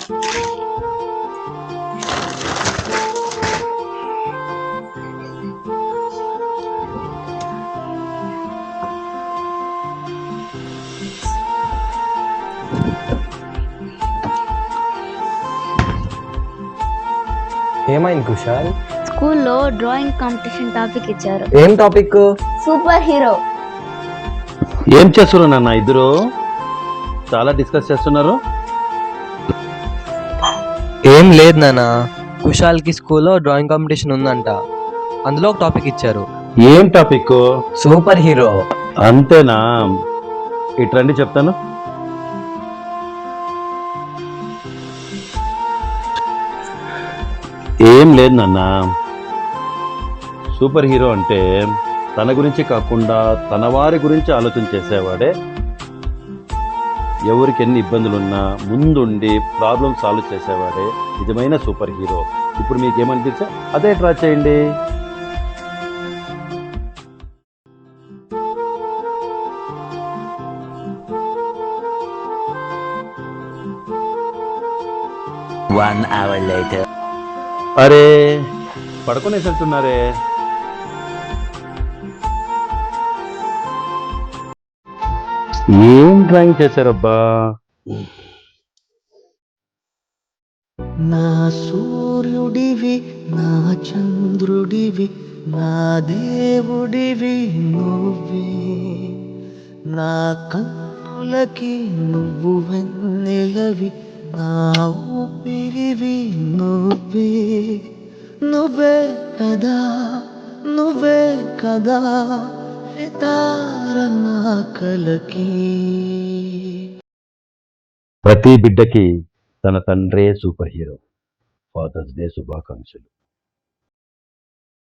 ఏమైంది కుషాల్? స్కూల్లో drawing competition topic ఇచ్చారు. ఏం టాపిక్? Super hero. ఏం చేస్తున్నారు నాన్న ఇద్దరు? చాలా డిస్కస్ చేస్తున్నారు. ఏం లేదు నాన్న, కుషాల్కి స్కూల్లో డ్రాయింగ్ కాంపిటీషన్ ఉందంట, అందులో ఒక టాపిక్ ఇచ్చారు. ఏం టాపిక్? Super hero. అంతేనా? ఇట్రండి చెప్తాను. ఏం లేదు నాన్న, సూపర్ హీరో అంటే తన గురించి కాకుండా తన వారి గురించి ఆలోచన చేసేవాడే. ఎవరికి ఎన్ని ఇబ్బందులున్నా ముందుండి ప్రాబ్లం సాల్వ్ చేసేవాడే నిజమైన సూపర్ హీరో. ఇప్పుడు మీకేమనిపించా అదే ట్రై చేయండి. అరే పడుకునేసి వెళ్తున్నారే. ఏం డ్రాయింగ్ చేశారబ్బా? నా సూర్యుడివి, నా చంద్రుడివి, నా దేవుడివి నువ్వే, నా కన్నులకి నువ్వు వెన్నెలవి, నా ఊపిరివి నువ్వే, నువ్వే కదా, నువ్వే కదా సితార నా కలకి. ప్రతి బిడ్డకి తన తండ్రే సూపర్ హీరో. ఫాదర్స్ డే శుభాకాంక్షలు.